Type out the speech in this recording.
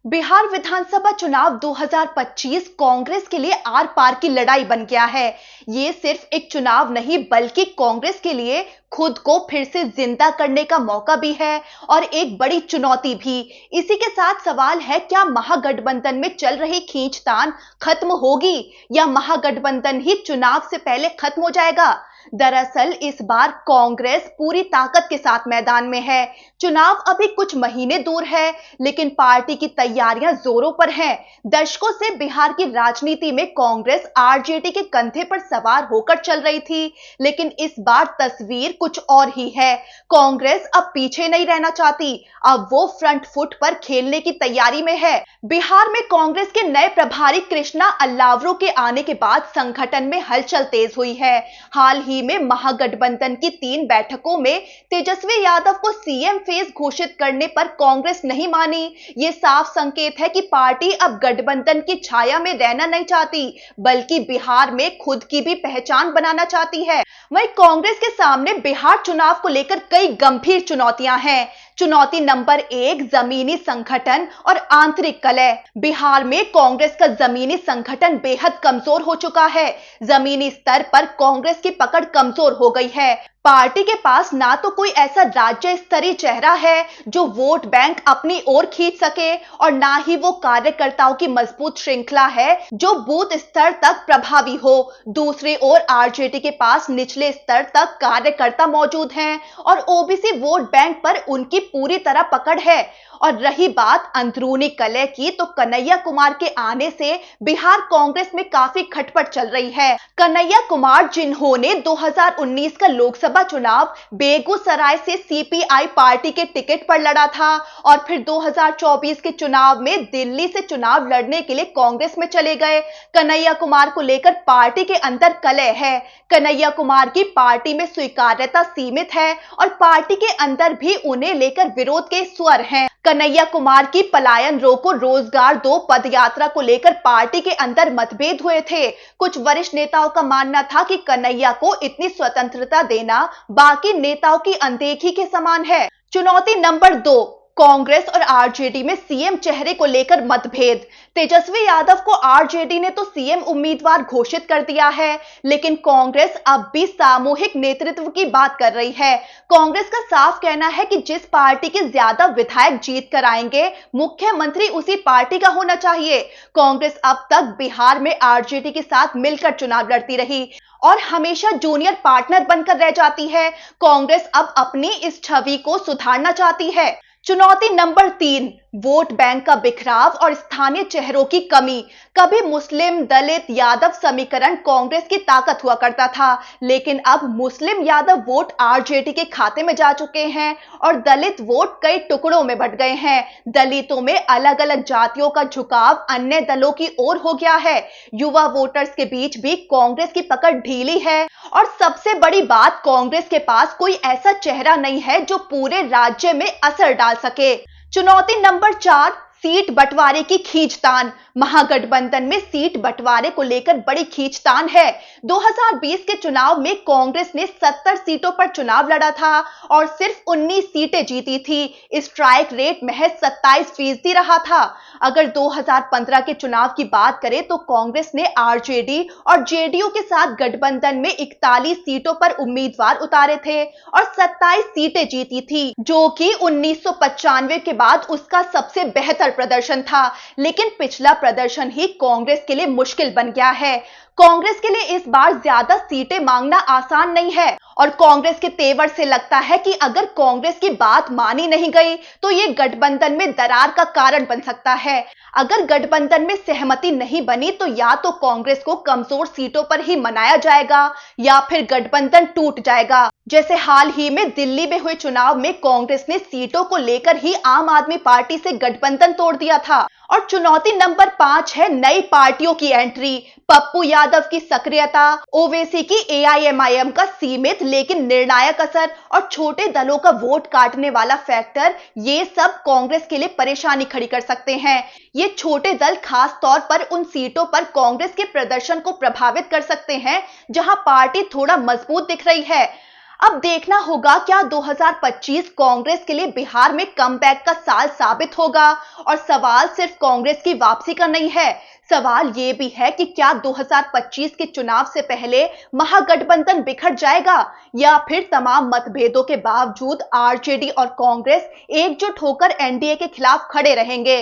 बिहार विधानसभा चुनाव 2025 कांग्रेस के लिए आर पार की लड़ाई बन गया है। ये सिर्फ एक चुनाव नहीं बल्कि कांग्रेस के लिए खुद को फिर से जिंदा करने का मौका भी है और एक बड़ी चुनौती भी। इसी के साथ सवाल है, क्या महागठबंधन में चल रही खींचतान खत्म होगी या महागठबंधन ही चुनाव से पहले खत्म हो जाएगा। दरअसल इस बार कांग्रेस पूरी ताकत के साथ मैदान में है। चुनाव अभी कुछ महीने दूर है, लेकिन पार्टी की तैयारियां जोरों पर हैं। दशकों से बिहार की राजनीति में कांग्रेस आरजेडी के कंधे पर सवार होकर चल रही थी, लेकिन इस बार तस्वीर कुछ और ही है। कांग्रेस अब पीछे नहीं रहना चाहती, अब वो फ्रंट फुट पर खेलने की तैयारी में है। बिहार में कांग्रेस के नए प्रभारी कृष्णा अल्लावरो के आने के बाद संगठन में हलचल तेज हुई है। हाल ही में महागठबंधन की 3 बैठकों में तेजस्वी यादव को सीएम फेस घोषित करने पर कांग्रेस नहीं मानी। ये साफ संकेत है कि पार्टी अब गठबंधन की छाया में रहना नहीं चाहती, बल्कि बिहार में खुद की भी पहचान बनाना चाहती है। वहीं कांग्रेस के सामने बिहार चुनाव को लेकर कई गंभीर चुनौतियां हैं। चुनौती नंबर 1, जमीनी संगठन और आंतरिक कलह। बिहार में कांग्रेस का जमीनी संगठन बेहद कमजोर हो चुका है। जमीनी स्तर पर कांग्रेस की पकड़ कमजोर हो गई है। पार्टी के पास ना तो कोई ऐसा राज्य स्तरीय चेहरा है जो वोट बैंक अपनी ओर खींच सके, और ना ही वो कार्यकर्ताओं की मजबूत श्रृंखला है जो बूथ स्तर तक प्रभावी हो। दूसरी ओर आरजेडी के पास निचले स्तर तक कार्यकर्ता मौजूद हैं और ओबीसी वोट बैंक पर उनकी पूरी तरह पकड़ है। और रही बात अंदरूनी कलह की, तो कन्हैया कुमार के आने से बिहार कांग्रेस में काफी खटपट चल रही है। कन्हैया कुमार, जिन्होंने 2019 का लोकसभा चुनाव बेगूसराय से सीपीआई पार्टी के टिकट पर लड़ा था और फिर 2024 के चुनाव में दिल्ली से चुनाव लड़ने के लिए कांग्रेस में चले गए। कन्हैया कुमार को लेकर पार्टी के अंदर कलह है। कन्हैया कुमार की पार्टी में स्वीकार्यता सीमित है और पार्टी के अंदर भी उन्हें लेकर विरोध के स्वर हैं। कन्हैया कुमार की पलायन रोको रोजगार दो पदयात्रा को लेकर पार्टी के अंदर मतभेद हुए थे। कुछ वरिष्ठ नेताओं का मानना था कि कन्हैया को इतनी स्वतंत्रता देना बाकी नेताओं की अनदेखी के समान है। चुनौती नंबर 2, कांग्रेस और आरजेडी में सीएम चेहरे को लेकर मतभेद। तेजस्वी यादव को आरजेडी ने तो सीएम उम्मीदवार घोषित कर दिया है, लेकिन कांग्रेस अब भी सामूहिक नेतृत्व की बात कर रही है। कांग्रेस का साफ कहना है कि जिस पार्टी के ज्यादा विधायक जीत कर आएंगे, मुख्यमंत्री उसी पार्टी का होना चाहिए। कांग्रेस अब तक बिहार में आरजेडी के साथ मिलकर चुनाव लड़ती रही और हमेशा जूनियर पार्टनर बनकर रह जाती है। कांग्रेस अब अपनी इस छवि को सुधारना चाहती है। चुनौती नंबर 3, वोट बैंक का बिखराव और स्थानीय चेहरों की कमी। कभी मुस्लिम दलित यादव समीकरण कांग्रेस की ताकत हुआ करता था, लेकिन अब मुस्लिम यादव वोट आरजेडी के खाते में जा चुके हैं और दलित वोट कई टुकड़ों में बंट गए हैं। दलितों में अलग अलग जातियों का झुकाव अन्य दलों की ओर हो गया है। युवा वोटर्स के बीच भी कांग्रेस की पकड़ ढीली है और सबसे बड़ी बात, कांग्रेस के पास कोई ऐसा चेहरा नहीं है जो पूरे राज्य में असर डाल सके। चुनौती नंबर 4, सीट बंटवारे की खींचतान। महागठबंधन में सीट बंटवारे को लेकर बड़ी खींचतान है। 2020 के चुनाव में कांग्रेस ने 70 सीटों पर चुनाव लड़ा था और सिर्फ 19 सीटें जीती थी। स्ट्राइक रेट महज 27% रहा था। अगर 2015 के चुनाव की बात करें तो कांग्रेस ने आरजेडी और जेडीयू के साथ गठबंधन में 41 सीटों पर उम्मीदवार उतारे थे और 27 सीटें जीती थी, जो कि 1995 के बाद उसका सबसे बेहतर प्रदर्शन था। लेकिन पिछला प्रदर्शन ही कांग्रेस के लिए मुश्किल बन गया है। कांग्रेस के लिए इस बार ज्यादा सीटें मांगना आसान नहीं है और कांग्रेस के तेवर से लगता है कि अगर कांग्रेस की बात मानी नहीं गई तो ये गठबंधन में दरार का कारण बन सकता है। अगर गठबंधन में सहमति नहीं बनी तो या तो कांग्रेस को कमजोर सीटों पर ही मनाया जाएगा या फिर गठबंधन टूट जाएगा। जैसे हाल ही में दिल्ली में हुए चुनाव में कांग्रेस ने सीटों को लेकर ही आम आदमी पार्टी से गठबंधन तोड़ दिया था। और चुनौती नंबर 5 है नई पार्टियों की एंट्री। पप्पू यादव की सक्रियता, ओवैसी की एआईएमआईएम का सीमित लेकिन निर्णायक असर और छोटे दलों का वोट काटने वाला फैक्टर, ये सब कांग्रेस के लिए परेशानी खड़ी कर सकते हैं। ये छोटे दल खास तौर पर उन सीटों पर कांग्रेस के प्रदर्शन को प्रभावित कर सकते हैं जहां पार्टी थोड़ा मजबूत दिख रही है। अब देखना होगा क्या 2025 कांग्रेस के लिए बिहार में कमबैक का साल साबित होगा। और सवाल सिर्फ कांग्रेस की वापसी का नहीं है, सवाल ये भी है कि क्या 2025 के चुनाव से पहले महागठबंधन बिखर जाएगा या फिर तमाम मतभेदों के बावजूद आरजेडी और कांग्रेस एकजुट होकर एनडीए के खिलाफ खड़े रहेंगे।